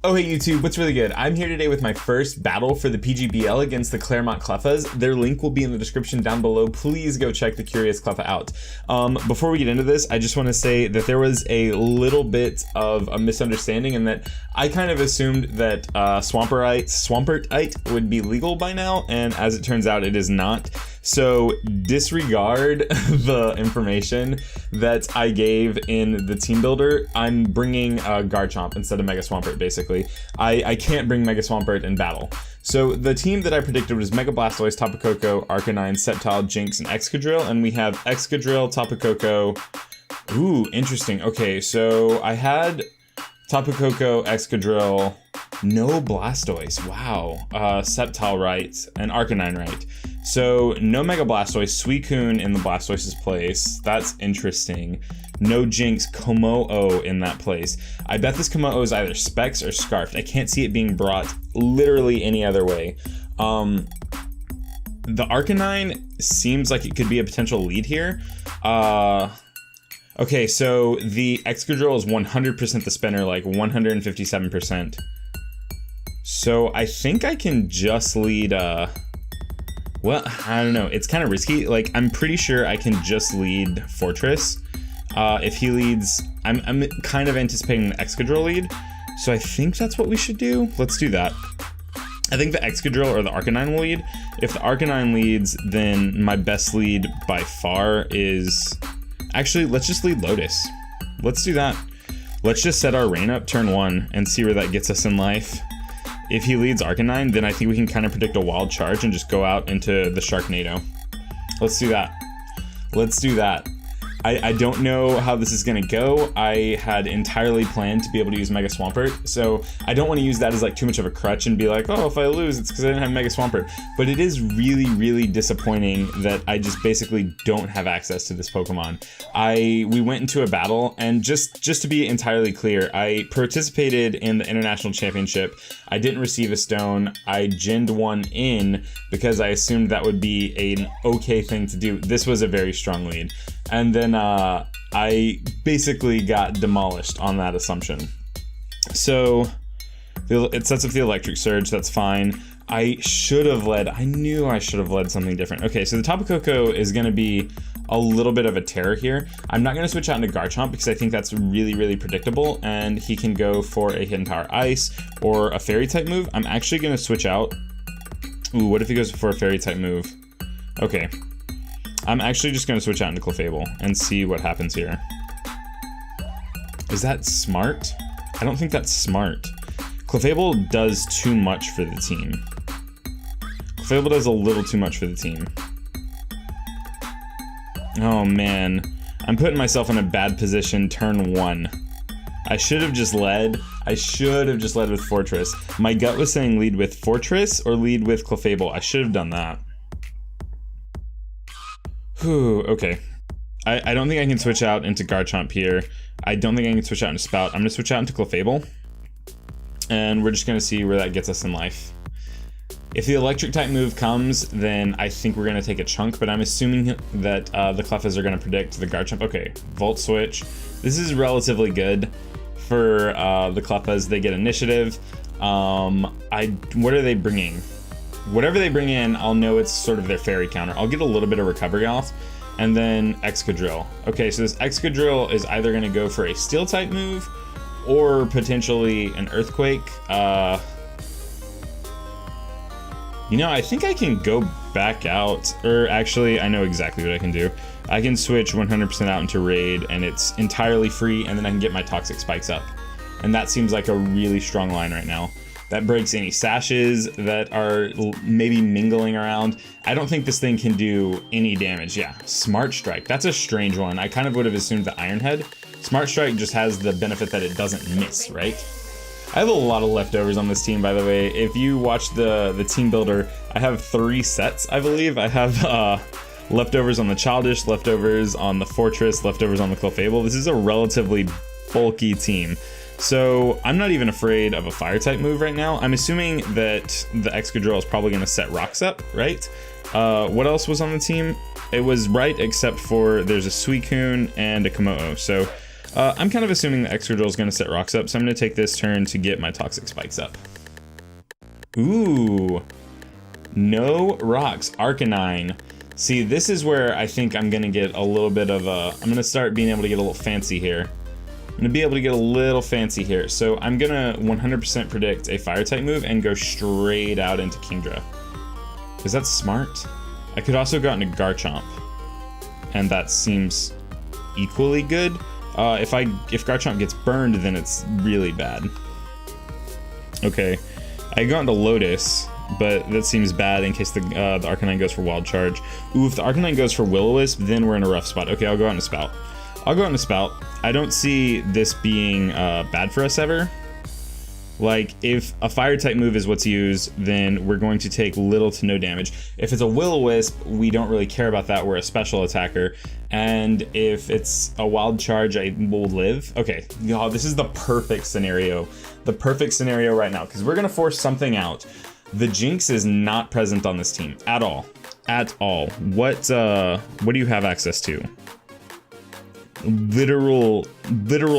Oh hey YouTube, what's really good? I'm here today with my first battle for the PGBL against the Claremont Cleffas. Their link will be in the description down below. Please go check the Curious Cleffa out. Before we get into this, I just want to say that there was a little bit of a misunderstanding in that I kind of assumed that Swampertite would be legal by now, and as it turns out, it is not. So disregard the information that I gave in the team builder. I'm bringing Garchomp instead of Mega-Swampert, basically. I can't bring Mega-Swampert in battle. So the team that I predicted was Mega Blastoise, Tapu Koko, Arcanine, Sceptile, Jinx, and Excadrill, and we have Excadrill, Tapu Koko. Ooh, interesting. Okay, so I had Tapu Koko, Excadrill, no Blastoise. Wow. Sceptile right, and Arcanine right. So no Mega Blastoise, Suicune in the Blastoise's place. That's interesting. No Jinx, Komo-o in that place. I bet this Komo-o is either Specs or Scarfed. I can't see it being brought literally any other way. The Arcanine seems like it could be a potential lead here. Okay, so the Excadrill is 100% the spinner, like 157%. So I think I can just lead, well, I don't know, it's kind of risky. Like, I'm pretty sure I can just lead Fortress. If he leads, I'm kind of anticipating the Excadrill lead. So I think that's what we should do. Let's do that. I think the Excadrill or the Arcanine will lead. If the Arcanine leads, then my best lead by far is... Actually, let's just lead Lotus. Let's do that. Let's just set our rain up turn 1 and see where that gets us in life. If he leads Arcanine, then I think we can kind of predict a wild charge and just go out into the Sharknado. Let's do that. Let's do that. I don't know how this is gonna go. I had entirely planned to be able to use Mega-Swampert, so I don't want to use that as like too much of a crutch and be like, oh, if I lose, it's because I didn't have Mega-Swampert. But it is really, really disappointing that I just basically don't have access to this Pokemon. We went into a battle, and just to be entirely clear, I participated in the International Championship. I didn't receive a stone. I ginned one in because I assumed that would be an okay thing to do. This was a very strong lead. And then I basically got demolished on that assumption. So it sets up the Electric Surge, that's fine. I knew I should have led something different. Okay, so the Tapu Koko is gonna be a little bit of a terror here. I'm not gonna switch out into Garchomp because I think that's really, really predictable, and he can go for a Hidden Power Ice or a Fairy type move. I'm actually gonna switch out. Ooh, what if he goes for a Fairy type move? Okay. I'm actually just going to switch out into Clefable and see what happens here. Is that smart? I don't think that's smart. Clefable does too much for the team. Clefable does a little too much for the team. Oh man, I'm putting myself in a bad position turn 1. I should have just led. I should have just led with Fortress. My gut was saying lead with Fortress or lead with Clefable. I should have done that. Whew, okay. I don't think I can switch out into Garchomp here. I don't think I can switch out into Spout. I'm going to switch out into Clefable. And we're just going to see where that gets us in life. If the Electric type move comes, then I think we're going to take a chunk, but I'm assuming that the Cleffas are going to predict the Garchomp. Okay, Volt Switch. This is relatively good for the Cleffas. They get initiative. What are they bringing? Whatever they bring in, I'll know it's sort of their fairy counter. I'll get a little bit of recovery off, and then Excadrill. Okay, so this Excadrill is either going to go for a Steel type move, or potentially an Earthquake. You know, I think I can go back out, or actually, I know exactly what I can do. I can switch 100% out into Raid, and it's entirely free, and then I can get my Toxic Spikes up. And that seems like a really strong line right now. That breaks any sashes that are maybe mingling around. I don't think this thing can do any damage. Yeah, Smart Strike. That's a strange one. I kind of would have assumed the Iron Head. Smart Strike just has the benefit that it doesn't miss, right? I have a lot of leftovers on this team, by the way. If you watch the team builder, I have 3 sets, I believe. I have leftovers on the Childish, leftovers on the Fortress, leftovers on the Clefable. This is a relatively bulky team. So I'm not even afraid of a fire type move right now. I'm assuming that the Excadrill is probably going to set rocks up, right? What else was on the team? It was right, except for there's a Suicune and a Komo-o. So I'm kind of assuming the Excadrill is going to set rocks up, so I'm going to take this turn to get my Toxic Spikes up. Ooh, no rocks, Arcanine. See, this is where I think I'm going to get a little bit of a, I'm going to start being able to get a little fancy here. I'm going to be able to get a little fancy here. So I'm going to 100% predict a fire type move and go straight out into Kingdra. Is that smart? I could also go out into Garchomp, and that seems equally good. If Garchomp gets burned, then it's really bad. Okay, I go into Lotus, but that seems bad in case the Arcanine goes for Wild Charge. Ooh, if the Arcanine goes for Will-O-Wisp, then we're in a rough spot. Okay, I'll go out into Spout. I don't see this being bad for us ever. Like, if a fire type move is what's used, then we're going to take little to no damage. If it's a Will-O-Wisp, we don't really care about that. We're a special attacker. And if it's a Wild Charge, I will live. Okay, y'all, this is the perfect scenario. The perfect scenario right now, because we're going to force something out. The Jinx is not present on this team at all. At all. What do you have access to? Literal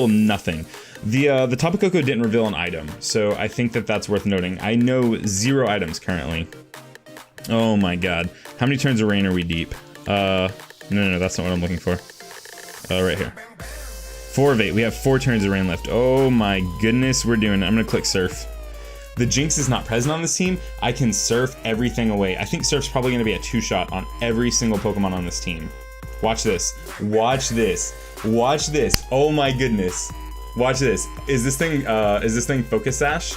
nothing. The Tapu Koko didn't reveal an item, so I think that that's worth noting. I know 0 items currently. Oh my god. How many turns of rain are we deep? No, that's not what I'm looking for. Right here. 4 of 8. We have 4 turns of rain left. Oh my goodness, we're doing it. I'm gonna click Surf. The Jinx is not present on this team. I can Surf everything away. I think Surf's probably gonna be a 2-shot on every single Pokemon on this team. Watch this. Watch this. Watch this. Oh my goodness. Watch this. Is this thing Focus Sash?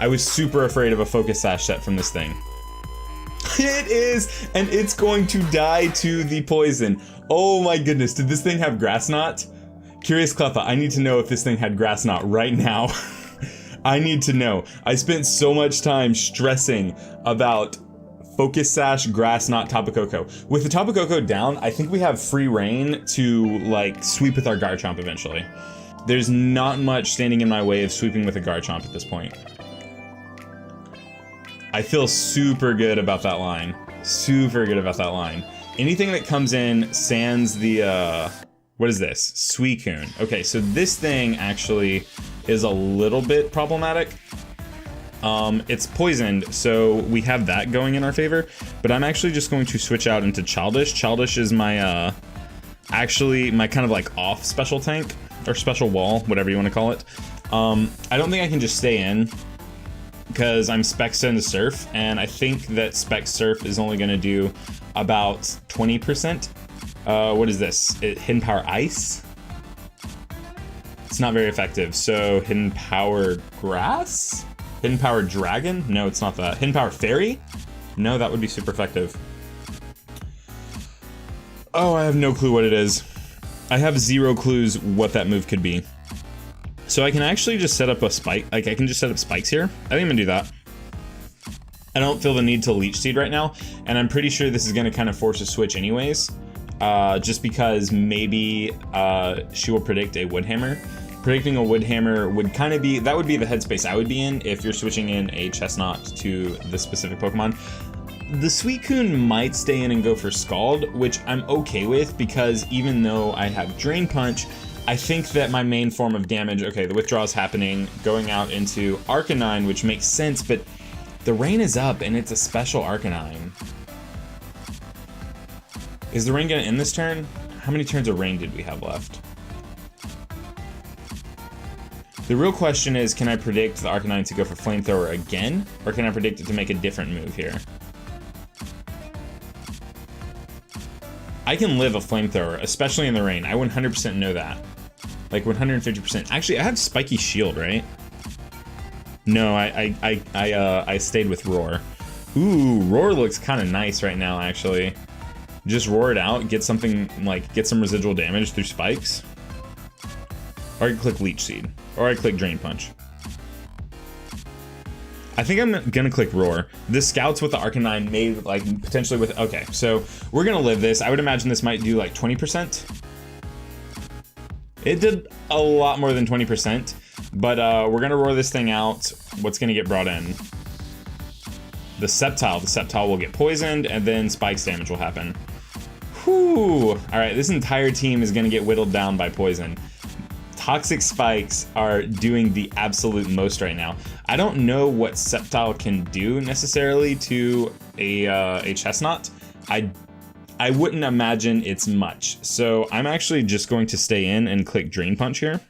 I was super afraid of a Focus Sash set from this thing. It is, and it's going to die to the poison. Oh my goodness, did this thing have Grass Knot? Curious Cleffa, I need to know if this thing had Grass Knot right now. I need to know. I spent so much time stressing about Focus Sash, Grass Knot, Tapu Koko. With the Tapu Koko down, I think we have free reign to like sweep with our Garchomp eventually. There's not much standing in my way of sweeping with a Garchomp at this point. I feel super good about that line. Super good about that line. Anything that comes in sans the, what is this? Suicune. Okay, so this thing actually is a little bit problematic. It's poisoned, so we have that going in our favor, but I'm actually just going to switch out into Childish. Childish is my, actually my kind of like off special tank, or special wall, whatever you want to call it. I don't think I can just stay in, because I'm Spec into Surf, and I think that Spec Surf is only going to do about 20%. What is this? Hidden Power Ice? It's not very effective, so Hidden Power Grass? Hidden Power Dragon? No, it's not that. Hidden Power Fairy? No, that would be super effective. Oh, I have no clue what it is. I have 0 clues what that move could be. So I can actually just set up a spike. Like, I can just set up spikes here. I think I'm gonna do that. I don't feel the need to Leech Seed right now, and I'm pretty sure this is gonna kind of force a switch anyways. Just because maybe she will predict a Wood Hammer. Predicting a Wood Hammer would kind of be, that would be the headspace I would be in if you're switching in a Chestnut to the specific Pokemon. The Suicune might stay in and go for Scald, which I'm okay with, because even though I have Drain Punch, I think that my main form of damage, okay, the withdrawal is happening, going out into Arcanine, which makes sense, but the rain is up and it's a special Arcanine. Is the rain gonna end this turn? How many turns of rain did we have left? The real question is, can I predict the Arcanine to go for Flamethrower again? Or can I predict it to make a different move here? I can live a Flamethrower, especially in the rain. I 100% know that. Like 150%. Actually, I have Spiky Shield, right? No, I stayed with Roar. Ooh, Roar looks kind of nice right now, actually. Just roar it out, get something, like, get some residual damage through spikes. Or I can click Leech Seed. Or I click Drain Punch. I think I'm gonna click Roar. The Scouts with the Arcanine may, like, potentially with, okay, so we're gonna live this. I would imagine this might do like 20%. It did a lot more than 20%, but we're gonna roar this thing out. What's gonna get brought in? The Sceptile. The Sceptile will get poisoned, and then Spike's damage will happen. Whew. All right, this entire team is gonna get whittled down by poison. Toxic spikes are doing the absolute most right now. I don't know what Sceptile can do necessarily to a chestnut. I wouldn't imagine it's much. So I'm actually just going to stay in and click Drain Punch here.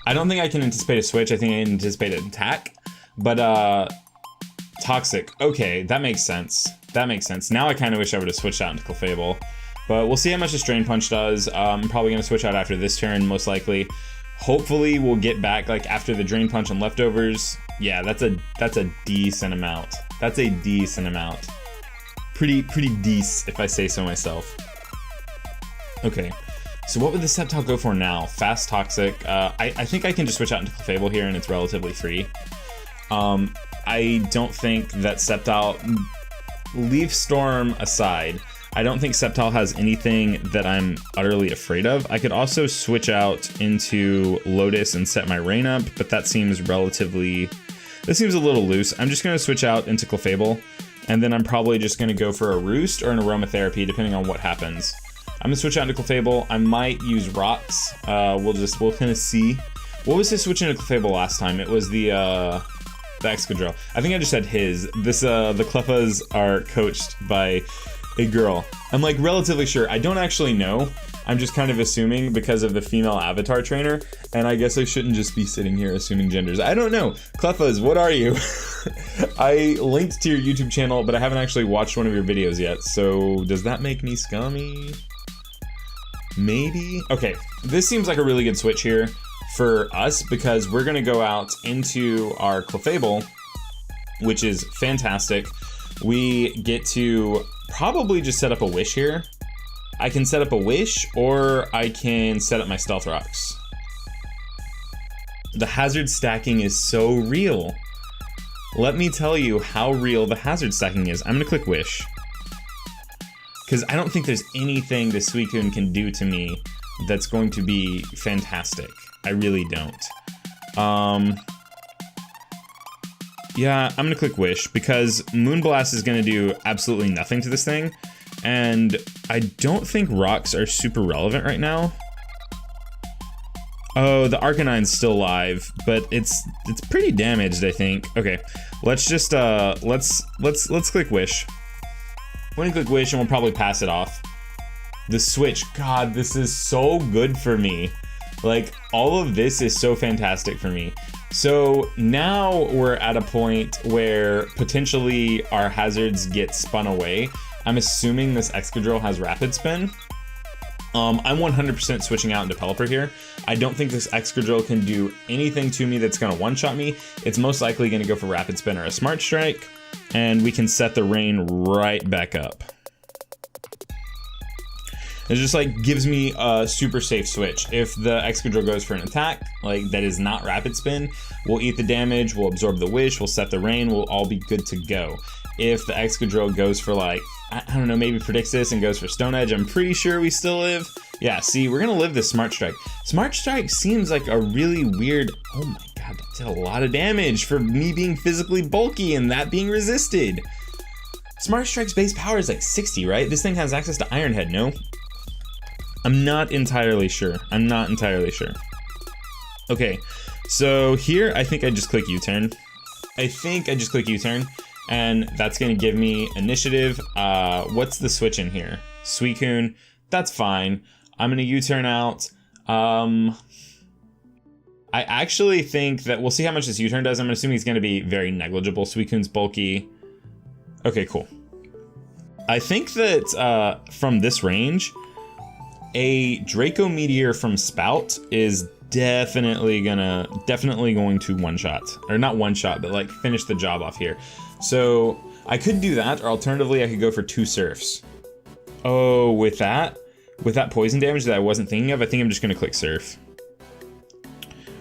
I don't think I can anticipate a switch. I think I anticipate an attack. But Toxic, okay, that makes sense. That makes sense. Now I kind of wish I would have switched out into Clefable. But we'll see how much this Drain Punch does. I'm probably going to switch out after this turn, most likely. Hopefully we'll get back like after the Drain Punch and leftovers. Yeah, that's a decent amount. That's a decent amount. Pretty decent, if I say so myself. Okay, so what would the Sceptile go for now? Fast Toxic. I think I can just switch out into Clefable here and it's relatively free. I don't think that Sceptile... Leaf Storm aside, I don't think Sceptile has anything that I'm utterly afraid of. I could also switch out into Lotus and set my rain up, but that seems relatively... This seems a little loose. I'm just going to switch out into Clefable, and then I'm probably just going to go for a Roost or an Aromatherapy, depending on what happens. I'm going to switch out into Clefable. I might use Rocks. We'll kind of see. What was his switch into Clefable last time? It was the Excadrill. I think I just said his. The Cleffas are coached by a girl. I'm like relatively sure. I don't actually know. I'm just kind of assuming because of the female avatar trainer, and I guess I shouldn't just be sitting here assuming genders. I don't know. Cleffas, what are you? I linked to your YouTube channel, but I haven't actually watched one of your videos yet, so does that make me scummy? Maybe? Okay, this seems like a really good switch here for us because we're gonna go out into our Clefable, which is fantastic. We get to probably just set up a Wish here. I can set up a Wish or I can set up my Stealth Rocks. The hazard stacking is so real. Let me tell you how real the hazard stacking is. I'm gonna click Wish, because I don't think there's anything this Suicune can do to me that's going to be fantastic. I really don't. Yeah, I'm gonna click Wish because Moonblast is gonna do absolutely nothing to this thing, and I don't think rocks are super relevant right now. Oh, the Arcanine's still alive, but it's pretty damaged, I think. Okay, let's just let's click Wish. We're gonna click Wish and we'll probably pass it off. The switch, God, this is so good for me. Like, all of this is so fantastic for me. So now we're at a point where potentially our hazards get spun away. I'm assuming this Excadrill has Rapid Spin. I'm 100% switching out into Pelipper here. I don't think this Excadrill can do anything to me that's gonna one-shot me. It's most likely gonna go for Rapid Spin or a Smart Strike, and we can set the rain right back up. It just like gives me a super safe switch. If the Excadrill goes for an attack, like that is not Rapid Spin, we'll eat the damage, we'll absorb the Wish, we'll set the rain, we'll all be good to go. If the Excadrill goes for like, I don't know, maybe predicts this and goes for Stone Edge, I'm pretty sure we still live. Yeah, see, we're gonna live this Smart Strike. Smart Strike seems like a really weird, oh my God, that did a lot of damage for me being physically bulky and that being resisted. Smart Strike's base power is like 60, right? This thing has access to Iron Head, no? I'm not entirely sure. I'm not entirely sure. Okay, so here I think I just click U-turn. And that's gonna give me initiative. What's the switch in here? Suicune, that's fine. I'm gonna U-turn out. I actually think that we'll see how much this U-turn does. I'm assuming it's gonna be very negligible. Suicune's bulky. Okay, cool. I think that from this range, a Draco Meteor from Spout is definitely going to one-shot. Or not one-shot, but like finish the job off here. So I could do that, or alternatively I could go for 2 Surfs. Oh, with that poison damage that I wasn't thinking of, I think I'm just going to click Surf.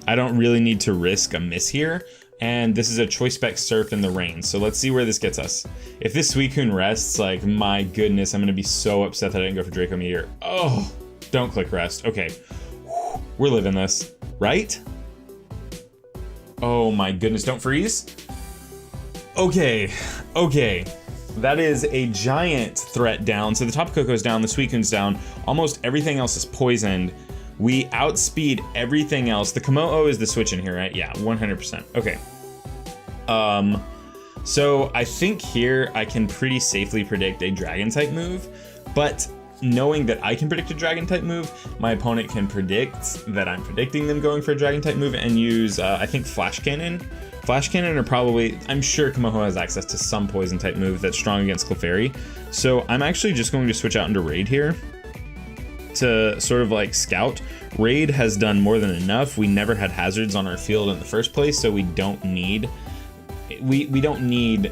I don't really need to risk a miss here. And this is a Choice Spec Surf in the rain. So let's see where this gets us. If this Suicune rests, like, my goodness, I'm gonna be so upset that I didn't go for Draco Meteor. Oh, don't click rest. Okay, we're living this, right? Oh my goodness, don't freeze. Okay. That is a giant threat down. So the Tapu Koko's down, the Suicune's down. Almost everything else is poisoned. We outspeed everything else. The Komodo is the switch in here, right? Yeah, 100%. Okay. So I think here I can pretty safely predict a dragon type move, but knowing that I can predict a dragon type move, my opponent can predict that I'm predicting them going for a dragon type move and use, I think, Flash Cannon. Flash Cannon are probably, I'm sure Komodo has access to some poison type move that's strong against Clefairy. So I'm actually just going to switch out into Raid here to sort of like scout. Raid has done more than enough. We never had hazards on our field in the first place, so we don't need we don't need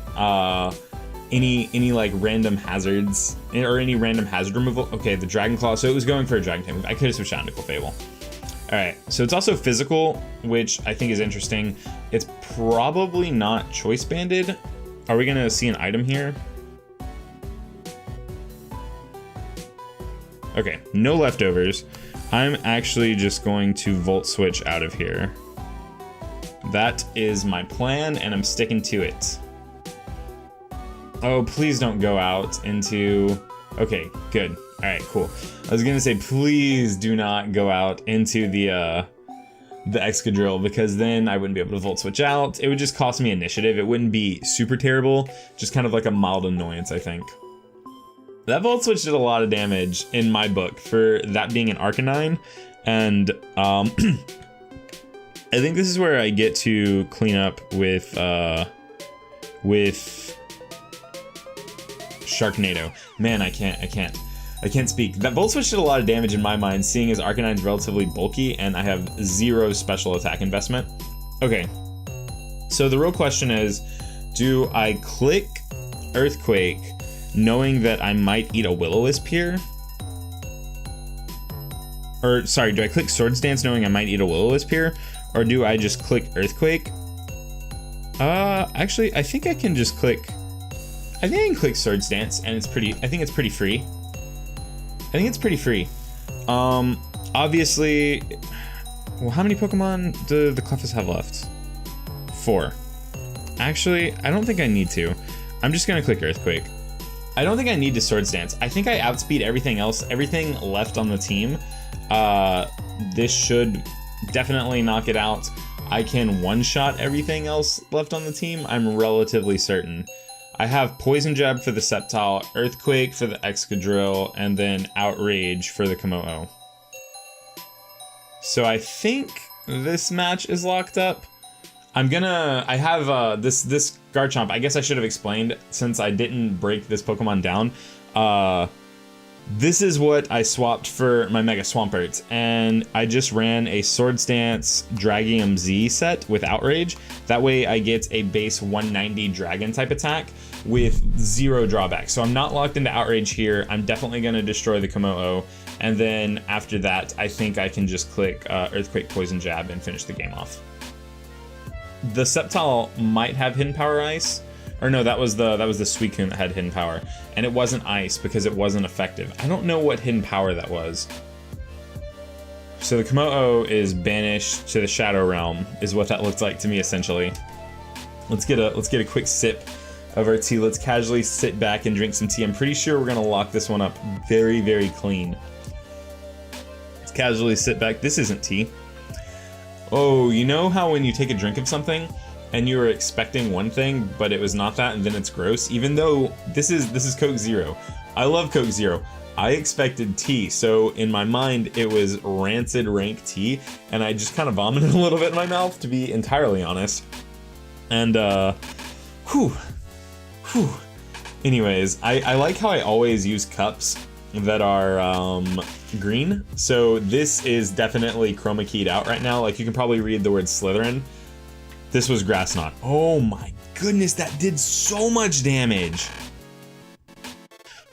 any like random hazards or any random hazard removal. Okay, the Dragon Claw, so it was going for a dragon type move. I could have switched out into Clefable. All right, so it's also physical, which I think is interesting. It's probably not choice banded. Are we gonna see an item here? Okay, no leftovers. I'm actually just going to Volt Switch out of here. That is my plan, and I'm sticking to it. Oh, please don't go out into... Okay, good. All right, cool. I was gonna say, please do not go out into the Excadrill, because then I wouldn't be able to Volt Switch out. It would just cost me initiative. It wouldn't be super terrible, just kind of like a mild annoyance, I think. That Volt Switch did a lot of damage in my book for that being an Arcanine, and I think this is where I get to clean up with Sharknado. Man, I can't speak. That Volt Switch did a lot of damage in my mind, seeing as Arcanine's relatively bulky and I have 0 special attack investment. Okay, so the real question is, do I click Earthquake knowing that I might eat a Will-O-Wisp here? Or, sorry, do I click Swords Dance knowing I might eat a Will-O-Wisp here? Or do I just click Earthquake? Actually, I think I can just click... I think I can click Swords Dance, and it's pretty... I think it's pretty free. Obviously... Well, how many Pokemon do the Cleffas have left? 4. Actually, I don't think I need to. I'm just gonna click Earthquake. I don't think I need to Swords Dance. I think I outspeed everything else, everything left on the team. This should definitely knock it out. I can one-shot everything else left on the team, I'm relatively certain. I have Poison Jab for the Sceptile, Earthquake for the Excadrill, and then Outrage for the Komodo. So I think this match is locked up. I have this Garchomp. I guess I should have explained since I didn't break this Pokemon down. This is what I swapped for my Mega-Swampert, and I just ran a Swords Dance Dragium Z set with Outrage. That way I get a base 190 Dragon type attack with 0 drawback. So I'm not locked into Outrage here. I'm definitely going to destroy the Komodo, and then after that I think I can just click Earthquake Poison Jab and finish the game off. The Sceptile might have Hidden Power Ice. Or no, that was the Suicune that had Hidden Power, and it wasn't Ice because it wasn't effective. I don't know what Hidden Power that was. So the Komodo is banished to the Shadow Realm, is what that looks like to me essentially. Let's get a quick sip of our tea. Let's casually sit back and drink some tea. I'm pretty sure we're gonna lock this one up very, very clean. Let's casually sit back. This isn't tea. Oh, you know how when you take a drink of something and you were expecting one thing, but it was not that, and then it's gross? Even though this is Coke Zero. I love Coke Zero. I expected tea, so in my mind, it was rancid, rank tea, and I just kind of vomited a little bit in my mouth, to be entirely honest. And, whew. Anyways, I like how I always use cups that are, green. So this is definitely chroma keyed out right now. Like, you can probably read the word Slytherin. This was Grass Knot. Oh my goodness, that did so much damage.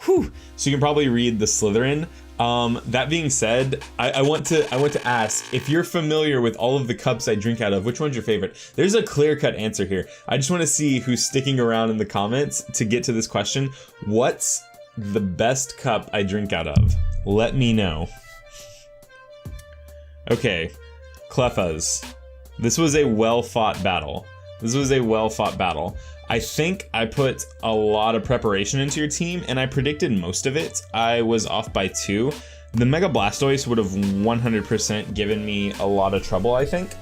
Whew. So you can probably read the Slytherin. That being said, I want to ask, if you're familiar with all of the cups I drink out of, which one's your favorite? There's a clear-cut answer here. I just want to see who's sticking around in the comments to get to this question. What's the best cup I drink out of? Let me know. Okay, Cleffas. This was a well-fought battle. This was a well-fought battle. I think I put a lot of preparation into your team, and I predicted most of it. I was off by 2. The Mega Blastoise would have 100% given me a lot of trouble, I think.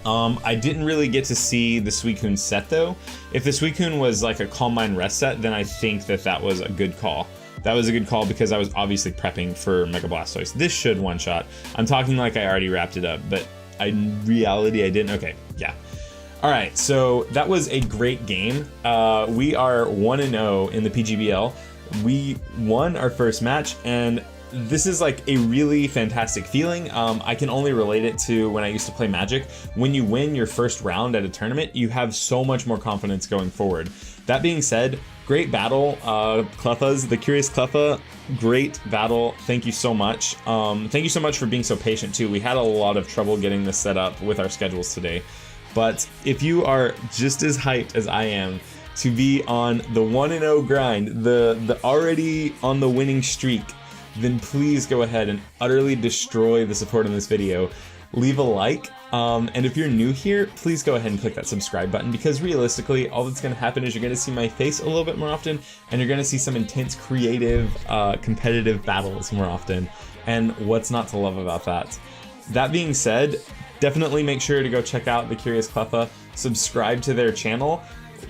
I didn't really get to see the Suicune set, though. If the Suicune was like a Calm Mind Rest set, then I think that was a good call. That was a good call because I was obviously prepping for Mega Blastoise. This should one-shot. I'm talking like I already wrapped it up, but in reality I didn't. Okay, yeah. All right, so that was a great game. We are 1-0 in the PGBL. We won our first match, and this is like a really fantastic feeling. I can only relate it to when I used to play Magic. When you win your first round at a tournament, you have so much more confidence going forward. That being said, great battle, Cleffas, the Curious Cleffa, great battle. Thank you so much. Thank you so much for being so patient too. We had a lot of trouble getting this set up with our schedules today. But if you are just as hyped as I am to be on the 1-0 grind, the already on the winning streak, then please go ahead and utterly destroy the support in this video. Leave a like, and if you're new here, please go ahead and click that subscribe button, because realistically, all that's going to happen is you're going to see my face a little bit more often, and you're going to see some intense, creative, competitive battles more often, and what's not to love about that? That being said, definitely make sure to go check out the Curious Cleffa, subscribe to their channel,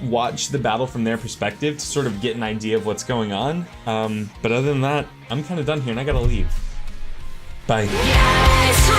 watch the battle from their perspective to sort of get an idea of what's going on. But other than that, I'm kind of done here and I gotta leave. Bye. Yes,